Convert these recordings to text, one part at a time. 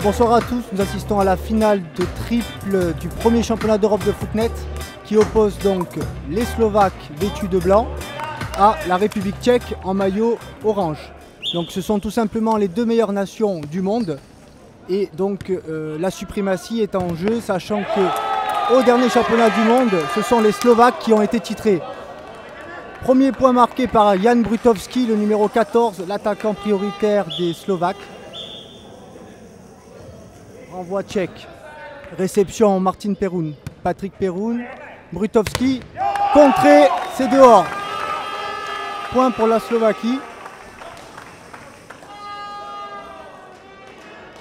Bonsoir à tous, nous assistons à la finale de triple du premier championnat d'Europe de footnet qui oppose donc les Slovaques vêtus de blanc à la République tchèque en maillot orange. Donc ce sont tout simplement les deux meilleures nations du monde et donc la suprématie est en jeu, sachant que au dernier championnat du monde, ce sont les Slovaques qui ont été titrés. Premier point marqué par Jan Brutowski, le numéro 14, l'attaquant prioritaire des Slovaques. Renvoi tchèque. Réception Martin Perun. Patrick Perun. Brutowski. Contré, c'est dehors. Point pour la Slovaquie.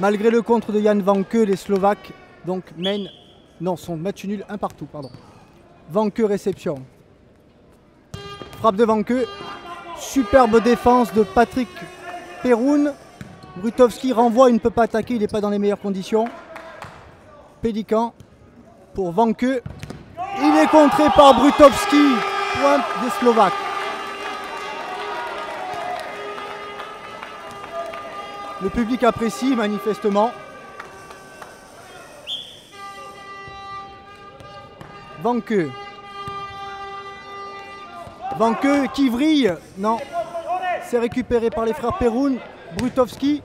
Malgré le contre de Jan Vanke, les Slovaques donc mènent. Non, sont match nul, un partout, pardon. Vanke, réception. Frappe de Vanke. Superbe défense de Patrick Perun. Brutowski renvoie, il ne peut pas attaquer, il n'est pas dans les meilleures conditions. Pélican pour Vanke. Il est contré par Brutowski. Point des Slovaques. Le public apprécie manifestement. Vanke. Vanke qui vrille. Non. C'est récupéré par les frères Perun. Brutowski.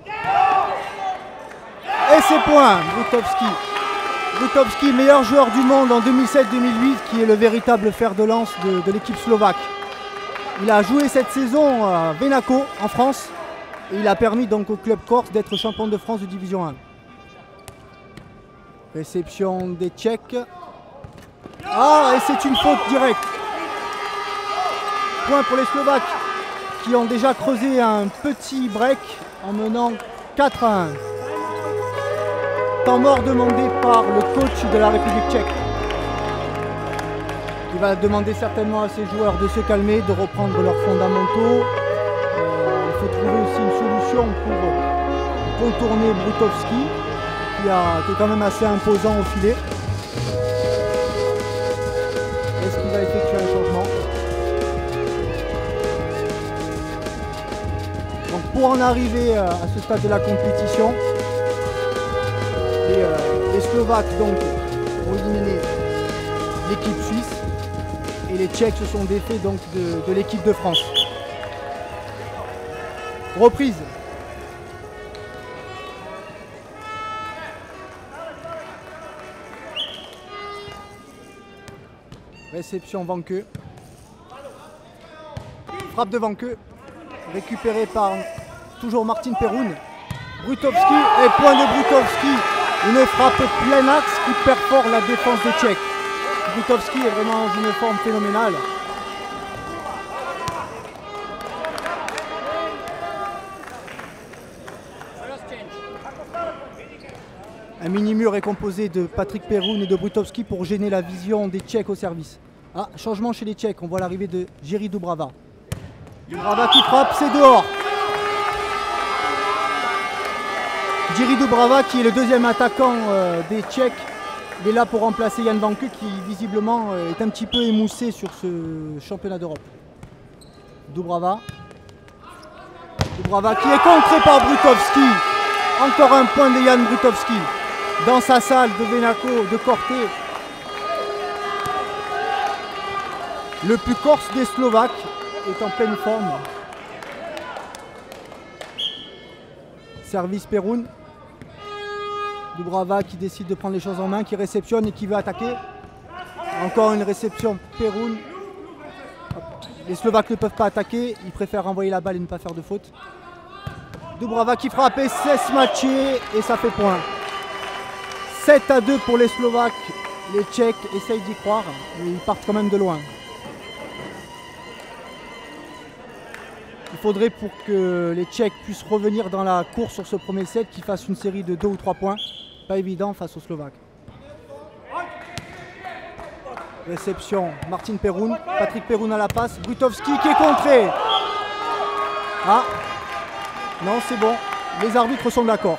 Et c'est point. Brutowski. Brutowski, meilleur joueur du monde en 2007-2008, qui est le véritable fer de lance de l'équipe slovaque. Il a joué cette saison à Venaco en France. Et il a permis donc au club corse d'être champion de France de division 1. Réception des Tchèques. Ah, et c'est une faute directe. Point pour les Slovaques qui ont déjà creusé un petit break en menant 4-1. Temps mort demandé par le coach de la République tchèque. Il va demander certainement à ses joueurs de se calmer, de reprendre leurs fondamentaux. Il faut trouver aussi une solution pour contourner Brutowski, qui est quand même assez imposant au filet. Est-ce qu'il va effectuer un changement? Donc pour en arriver à ce stade de la compétition, les Slovaques donc ont éliminé l'équipe suisse et les Tchèques se sont défaits donc de l'équipe de France. Reprise. Réception Vanke. Frappe de Vanke. Récupéré par toujours Martin Perun. Brutowski et point de Brutowski. Une frappe plein axe qui perfore la défense des Tchèques. Brutowski est vraiment dans une forme phénoménale. Un mini-mur est composé de Patrick Perun et de Brutowski pour gêner la vision des Tchèques au service. Ah, changement chez les Tchèques, on voit l'arrivée de Jiří Dubrava. Dubrava qui frappe, c'est dehors. Jiří Dubrava qui est le deuxième attaquant des Tchèques. Il est là pour remplacer Jan Vanke qui visiblement est un petit peu émoussé sur ce championnat d'Europe. Dubrava. Dubrava qui est contré par Brutowski. Encore un point de Jan Brutowski dans sa salle de Venaco de Corté. Le plus corse des Slovaques est en pleine forme. Service Perun. Dubrava qui décide de prendre les choses en main, qui réceptionne et qui veut attaquer. Encore une réception Perun. Les Slovaques ne peuvent pas attaquer, ils préfèrent renvoyer la balle et ne pas faire de faute. Dubrava qui frappe et cesse matché et ça fait point. 7-2 pour les Slovaques. Les Tchèques essayent d'y croire, mais ils partent quand même de loin. Il faudrait pour que les Tchèques puissent revenir dans la course sur ce premier set, qu'ils fassent une série de 2 ou 3 points. Pas évident face aux Slovaques. Réception, Martin Perun. Patrick Perun à la passe. Brutowski qui est contré. Ah, non, c'est bon. Les arbitres sont d'accord.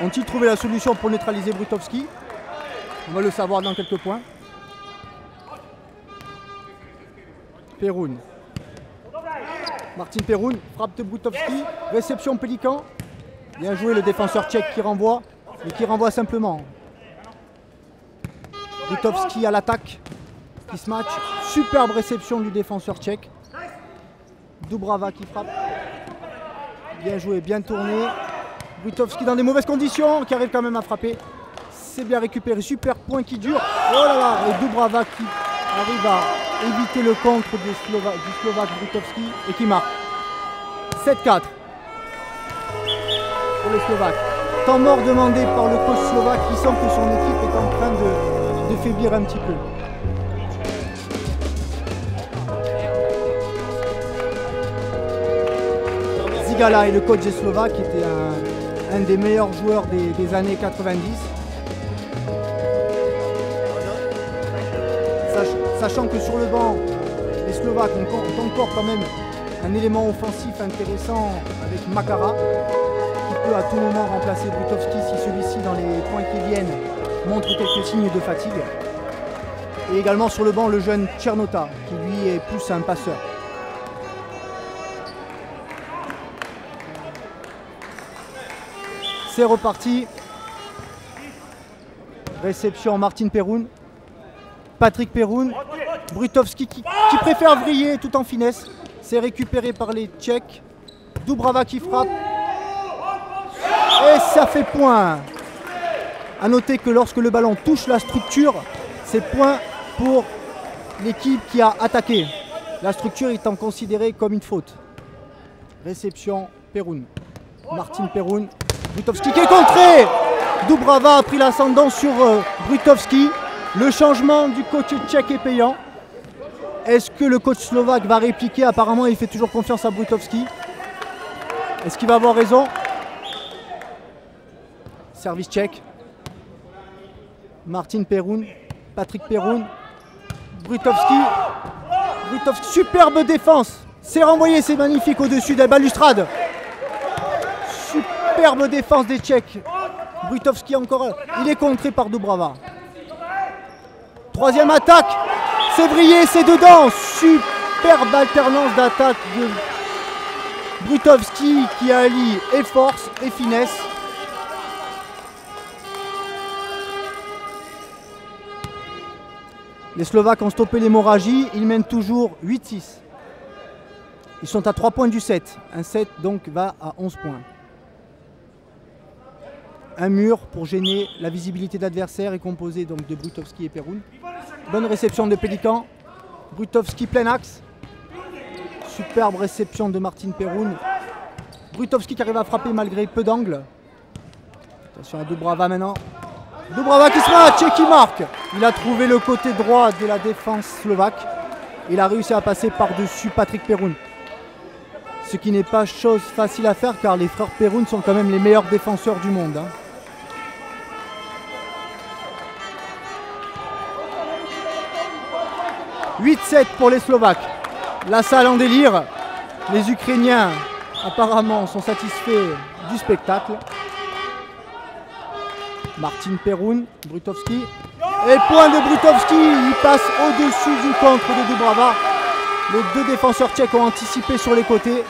Ont-ils trouvé la solution pour neutraliser Brutowski? On va le savoir dans quelques points. Perun. Martin Perun, frappe de Brutovski, réception Pélican. Bien joué le défenseur tchèque qui renvoie, mais qui renvoie simplement. Brutovski à l'attaque, qui se match. Superbe réception du défenseur tchèque. Doubrava qui frappe. Bien joué, bien tourné. Brutovski dans des mauvaises conditions, qui arrive quand même à frapper. C'est bien récupéré, super point qui dure. Oh là là, et Doubrava qui arrive à éviter le contre du Slovaque Brutovski et qui marque. 7-4 pour les Slovaques. Temps mort demandé par le coach slovaque qui sent que son équipe est en train de faiblir un petit peu. Zigala est le coach des Slovaques, qui était un des meilleurs joueurs des années 90. Sachant que sur le banc, les Slovaques ont encore quand même un élément offensif intéressant avec Makara, qui peut à tout moment remplacer Brutovski si celui-ci, dans les points qui viennent, montre quelques signes de fatigue. Et également sur le banc, le jeune Tchernota, qui lui est plus un passeur. C'est reparti. Réception Martin Perun. Patrick Perun. Brutovski qui préfère vriller tout en finesse. C'est récupéré par les Tchèques. Doubrava qui frappe. Et ça fait point. A noter que lorsque le ballon touche la structure, c'est point pour l'équipe qui a attaqué. La structure étant considérée comme une faute. Réception Perun. Martin Perun. Brutovski qui est contré. Doubrava a pris l'ascendant sur Brutovski. Le changement du coach tchèque est payant. Est-ce que le coach slovaque va répliquer? Apparemment, il fait toujours confiance à Brutovski. Est-ce qu'il va avoir raison? Service tchèque. Martin Perun. Patrick Perun. Brutovski. Brutovski. Superbe défense. C'est renvoyé, c'est magnifique au-dessus des balustrades. Superbe défense des Tchèques. Brutovski encore. Il est contré par Doubrava. Troisième attaque. C'est vrillé, c'est dedans. Superbe alternance d'attaque de Brutovski qui allie et force et finesse. Les Slovaques ont stoppé l'hémorragie. Ils mènent toujours 8-6. Ils sont à 3 points du 7. Un 7 donc va à 11 points. Un mur pour gêner la visibilité d'adversaire est composé donc de Brutovski et Perun. Bonne réception de Pélican. Brutovski plein axe. Superbe réception de Martin Perun. Brutovski qui arrive à frapper malgré peu d'angle. Attention à Doubrava maintenant. Doubrava qui se match et qui marque. Il a trouvé le côté droit de la défense slovaque. Il a réussi à passer par-dessus Patrick Perun. Ce qui n'est pas chose facile à faire car les frères Perun sont quand même les meilleurs défenseurs du monde. 8-7 pour les Slovaques. La salle en délire. Les Ukrainiens apparemment sont satisfaits du spectacle. Martin Perun, Brutovski. Et point de Brutovski. Il passe au-dessus du contre de Doubrava. Les deux défenseurs tchèques ont anticipé sur les côtés.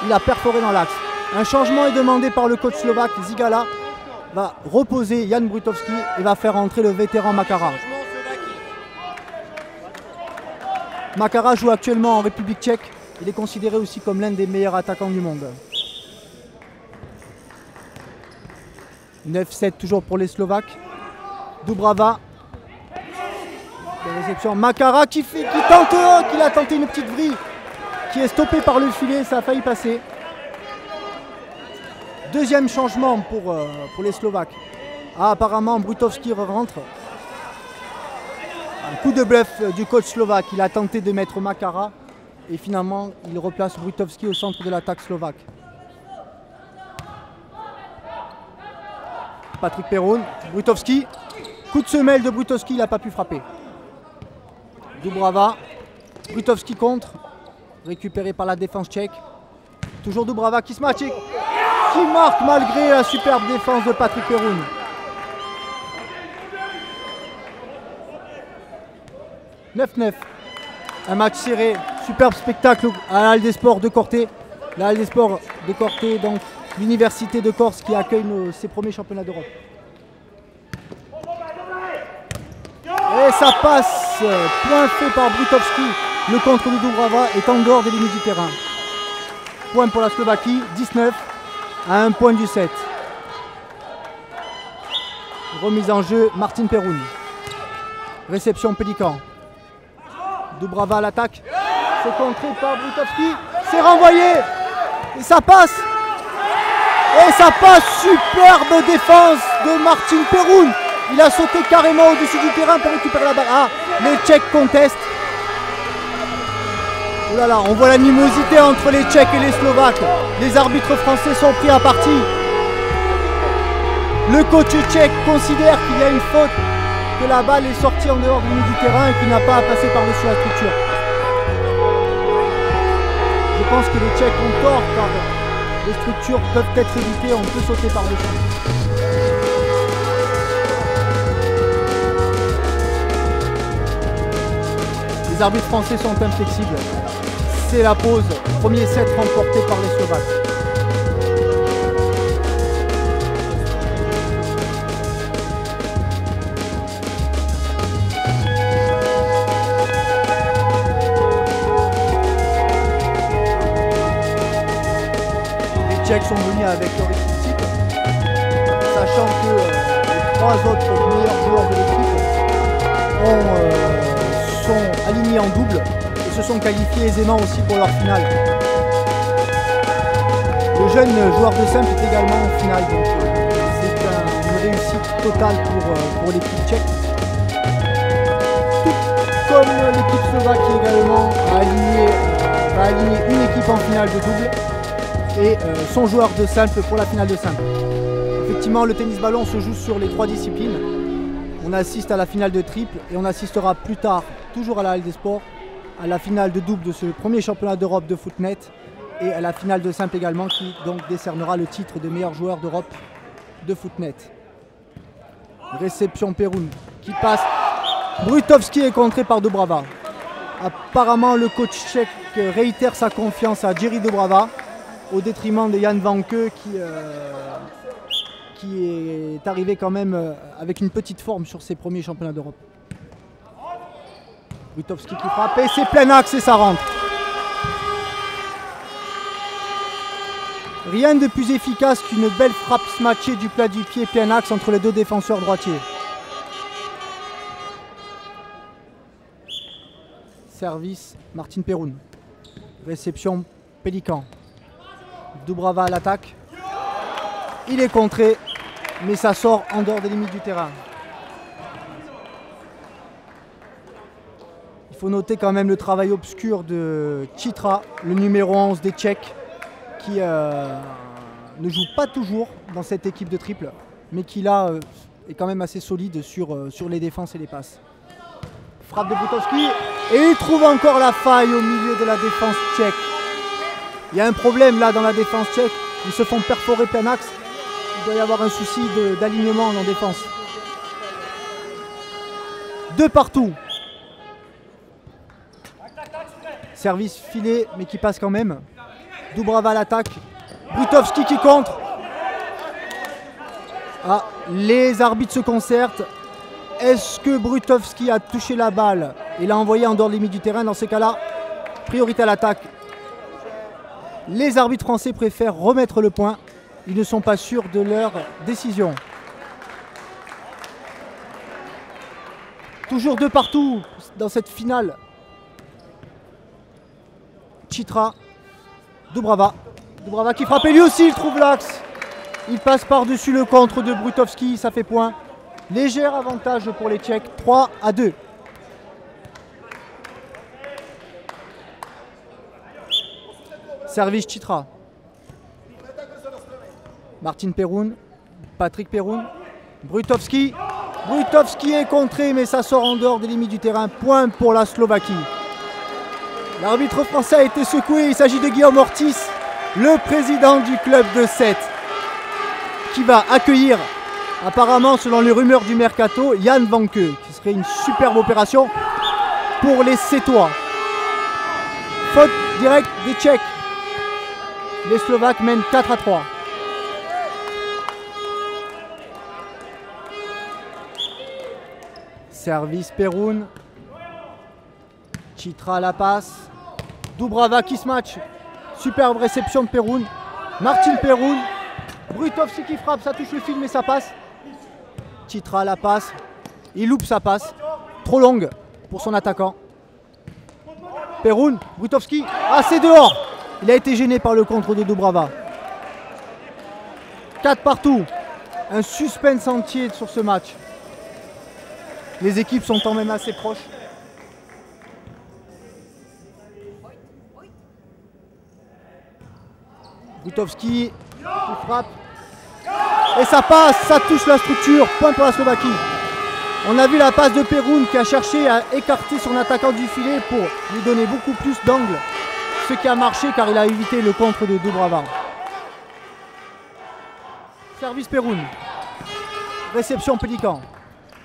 Il a perforé dans l'axe. Un changement est demandé par le coach slovaque. Zigala va reposer Jan Brutovski et va faire entrer le vétéran Makara. Makara joue actuellement en République tchèque. Il est considéré aussi comme l'un des meilleurs attaquants du monde. 9-7 toujours pour les Slovaques. Doubrava. La réception. Makara qui a tenté une petite vrille. Qui est stoppée par le filet. Ça a failli passer. Deuxième changement pour les Slovaques. Ah, apparemment Brutovski rentre. Un coup de bluff du coach slovaque. Il a tenté de mettre Makara. Et finalement, il replace Brutovski au centre de l'attaque slovaque. Patrick Perun, Brutovski. Coup de semelle de Brutovski, il n'a pas pu frapper. Doubrava. Brutovski contre. Récupéré par la défense tchèque. Toujours Doubrava qui se match et qui marque malgré la superbe défense de Patrick Perun. « 9-9. Un match serré Superbe spectacle à la Halle des Sports de Corté. La Halle des Sports de Corté, donc l'université de Corse qui accueille ses premiers championnats d'Europe. Et ça passe, point fait par Brutowski. Le contre de Dubrava est en dehors des limites du terrain. Point pour la Slovaquie, 19 à 1 point du 7. Remise en jeu, Martin Perun. Réception Pélican. Dubrava à l'attaque. C'est contré par Brutowski. C'est renvoyé. Et ça passe. Et ça passe. Superbe défense de Martin Perun. Il a sauté carrément au-dessus du terrain pour récupérer la balle. Ah, les Tchèques contestent. Oh là là, on voit l'animosité entre les Tchèques et les Slovaques. Les arbitres français sont pris à partie. Le coach tchèque considère qu'il y a une faute, que la balle est sortie en dehors du terrain et qu'il n'a pas à passer par-dessus la structure. Je pense que les Tchèques ont tort car les structures peuvent être évitées, on peut sauter par-dessus. Les arbitres français sont inflexibles. C'est la pause. Premier set remporté par les Slovaques. Les Tchèques sont venus avec leur équipe type, sachant que les 3 autres meilleurs joueurs de l'équipe sont alignés en double et se sont qualifiés aisément aussi pour leur finale. Le jeune joueur de simple est également en finale, donc c'est une réussite totale pour l'équipe tchèque. Tout comme l'équipe slovaque qui également va aligner une équipe en finale de double et son joueur de simple pour la finale de simple. Effectivement, le tennis-ballon se joue sur les 3 disciplines. On assiste à la finale de triple et on assistera plus tard, toujours à la Halle des Sports, à la finale de double de ce premier championnat d'Europe de footnet et à la finale de simple également qui donc décernera le titre de meilleur joueur d'Europe de footnet. Réception Perun qui passe. Brutowski est contré par Dubrava. Apparemment le coach tchèque réitère sa confiance à Jiří Dubrava au détriment de Jan Vanke qui est arrivé quand même avec une petite forme sur ses premiers championnats d'Europe. Brutowski qui frappe et c'est plein axe et ça rentre. Rien de plus efficace qu'une belle frappe smatchée du plat du pied plein axe entre les deux défenseurs droitiers. Service Martin Perun. Réception Pélican. Dubrava à l'attaque. Il est contré, mais ça sort en dehors des limites du terrain. Il faut noter quand même le travail obscur de Chitra, le numéro 11 des Tchèques, qui ne joue pas toujours dans cette équipe de triple, mais qui là est quand même assez solide sur les défenses et les passes. Frappe de Brutowski, et il trouve encore la faille au milieu de la défense tchèque. Il y a un problème là dans la défense tchèque, ils se font perforer plein axe. Il doit y avoir un souci d'alignement en défense. 2 partout. Service filé, mais qui passe quand même. Dubrava à l'attaque. Brutowski qui contre. Ah, les arbitres se concertent. Est-ce que Brutowski a touché la balle et l'a envoyé en dehors des limites du terrain? Dans ces cas-là, priorité à l'attaque. Les arbitres français préfèrent remettre le point. Ils ne sont pas sûrs de leur décision. Toujours 2 partout dans cette finale. Chitra, Dubrava. Dubrava qui frappe et lui aussi il trouve l'axe. Il passe par-dessus le contre de Brutowski, ça fait point. Léger avantage pour les Tchèques, 3-2. Service Chitra. Martin Perun, Patrick Perun, Brutowski. Brutowski est contré, mais ça sort en dehors des limites du terrain. Point pour la Slovaquie. L'arbitre français a été secoué. Il s'agit de Guillaume Ortiz, le président du club de 7, qui va accueillir, apparemment, selon les rumeurs du mercato, Jan Vanke, qui serait une superbe opération pour les Sétois. faute directe des Tchèques. Les Slovaques mènent 4-3. Service Perun. Chitra à la passe. Doubrava qui se match. Superbe réception de Perun. Martin Perun. Brutovski qui frappe, ça touche le fil mais ça passe. Chitra à la passe. Il loupe sa passe. Trop longue pour son attaquant. Perun, Brutovski. Ah, c'est dehors. Il a été gêné par le contre de Doubrava. 4 partout. Un suspense entier sur ce match. Les équipes sont quand même assez proches. Brutovski qui frappe. Et ça passe, ça touche la structure. Point pour la Slovaquie. On a vu la passe de Perun qui a cherché à écarter son attaquant du filet pour lui donner beaucoup plus d'angle. Ce qui a marché car il a évité le contre de Doubrava. Service Perun. Réception Pélican.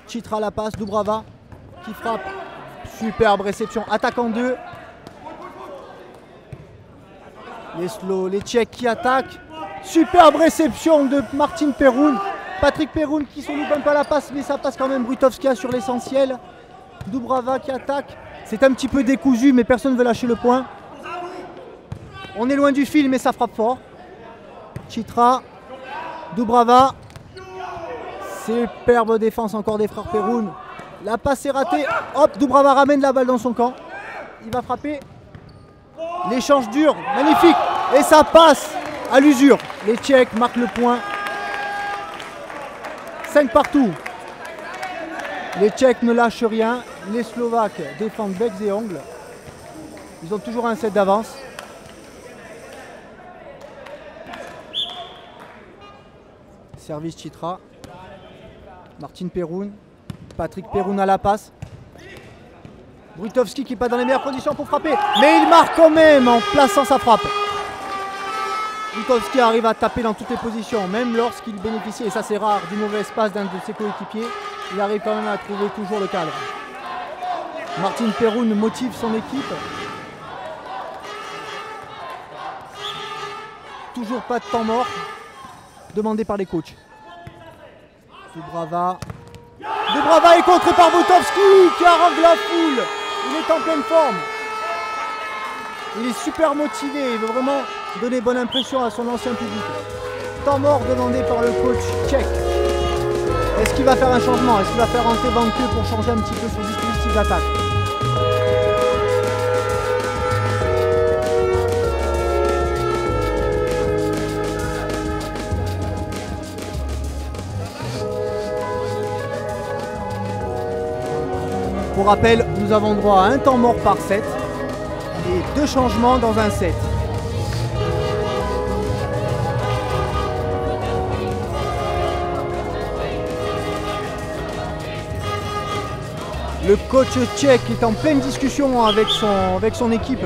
Chitra à la passe, Doubrava qui frappe. Superbe réception. Attaque en 2. Les Tchèques qui attaquent. Superbe réception de Martin Perun. Patrick Perun qui se loupe un peu à la passe, mais ça passe quand même. Brutovski sur l'essentiel. Doubrava qui attaque. C'est un petit peu décousu, mais personne ne veut lâcher le point. On est loin du fil, mais ça frappe fort. Chitra. Doubrava. Superbe défense encore des frères Perun. La passe est ratée. Hop, Doubrava ramène la balle dans son camp. Il va frapper. L'échange dur, magnifique. Et ça passe à l'usure. Les Tchèques marquent le point. 5 partout. Les Tchèques ne lâchent rien. Les Slovaques défendent becs et ongles. Ils ont toujours un set d'avance. Service Chitra. Martin Perun. Patrick Perun à la passe. Brutovski qui n'est pas dans les meilleures conditions pour frapper. Mais il marque quand même en plaçant sa frappe. Brutovski arrive à taper dans toutes les positions, même lorsqu'il bénéficie, et ça c'est rare, du mauvais espace d'un de ses coéquipiers. Il arrive quand même à trouver toujours le cadre. Martin Perun motive son équipe. Toujours pas de temps mort demandé par les coachs. Doubrava est contré par Brutovski qui arrange la foule. Il est en pleine forme. Il est super motivé. Il veut vraiment donner bonne impression à son ancien public. Temps mort demandé par le coach tchèque. Est-ce qu'il va faire un changement? Est-ce qu'il va faire rentrer Vanke pour changer un petit peu son dispositif d'attaque? Pour rappel, nous avons droit à un temps mort par set et 2 changements dans un set. Le coach tchèque est en pleine discussion avec son équipe.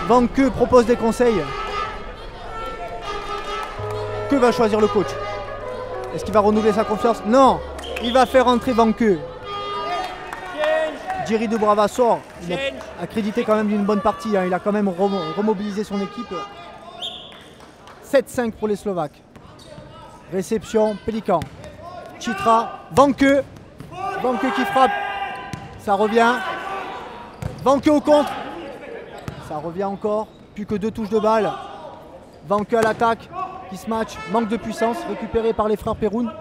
Vanke propose des conseils. Que va choisir le coach? Est-ce qu'il va renouveler sa confiance? Non, il va faire entrer Vanke. Jiří Doubrava sort, il est accrédité quand même d'une bonne partie, hein. Il a quand même remobilisé son équipe. 7-5 pour les Slovaques. Réception, Pélican. Chitra, Vanke qui frappe, ça revient. Vanke au contre, ça revient encore, plus que 2 touches de balle. Vanke à l'attaque, qui se match, manque de puissance, récupéré par les frères Perun.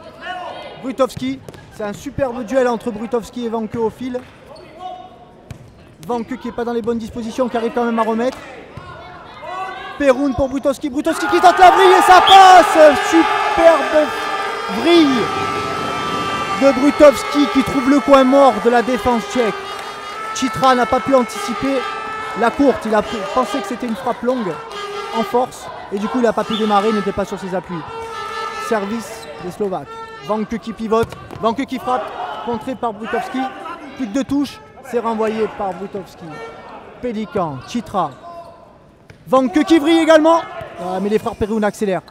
Brutovski, c'est un superbe duel entre Brutovski et Vanke au fil. Vanke qui n'est pas dans les bonnes dispositions, qui arrive quand même à remettre. Perun pour Brutovski. Brutovski qui tente la vrille et ça passe. Superbe vrille de Brutovski qui trouve le coin mort de la défense tchèque. Chitra n'a pas pu anticiper la courte. Il a pensé que c'était une frappe longue en force et du coup il n'a pas pu démarrer, il n'était pas sur ses appuis. Service des Slovaques. Vanke qui pivote, Vanke qui frappe, contré par Brutovski. Plus que 2 touches. C'est renvoyé par Brutovski. Pélican, Chitra. Vanke qui vrille également. Ah, mais les frères Perun accélèrent.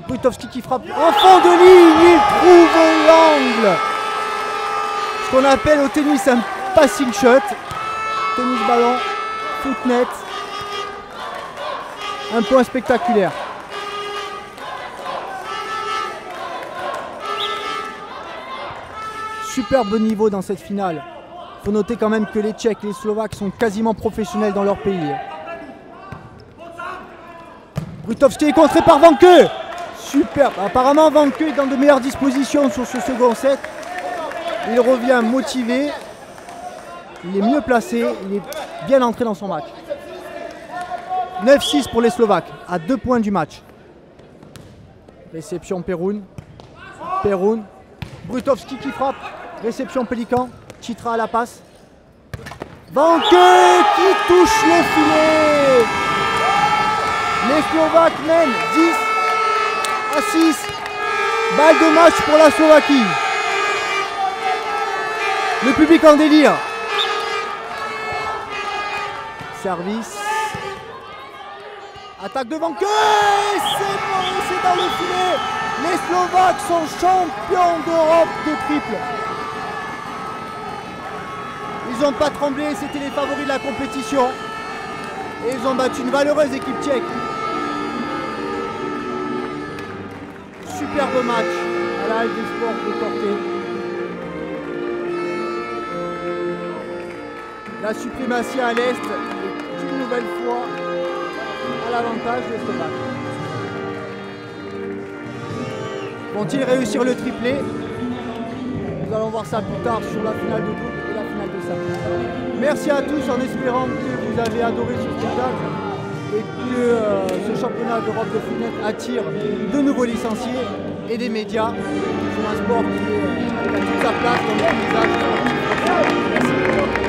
Brutovski qui frappe en fond de ligne. Il trouve l'angle. Ce qu'on appelle au tennis un passing shot. Tennis ballon. Footnet. Un point spectaculaire. Superbe niveau dans cette finale. Il faut noter quand même que les Tchèques et les Slovaques sont quasiment professionnels dans leur pays. Brutovski est contré par Vanke. Superbe. Apparemment Vanke est dans de meilleures dispositions sur ce second set. Il revient motivé. Il est mieux placé. Il est bien entré dans son match. 9-6 pour les Slovaques, à 2 points du match. Réception Perun. Perun. Brutovski qui frappe. Réception Pélican. Chitra à la passe. Vanke qui touche le filet. Les Slovaques mènent 10-6. Balle de match pour la Slovaquie. Le public en délire. Service. Attaque de Vanke. C'est bon, c'est dans le filet. Les Slovaques sont champions d'Europe de triple. Ils n'ont pas tremblé, c'était les favoris de la compétition. Et ils ont battu une valeureuse équipe tchèque. Superbe match à la Halle des Sports de Corté. La suprématie à l'Est est une nouvelle fois à l'avantage des Slovaques. Vont-ils réussir le triplé? Nous allons voir ça plus tard sur la finale de double et la finale de simple. Merci à tous en espérant que vous avez adoré ce spectacle et que ce championnat d'Europe de Footnet attire de nouveaux licenciés et des médias sur un sport qui a toute sa place dans le paysage. Merci.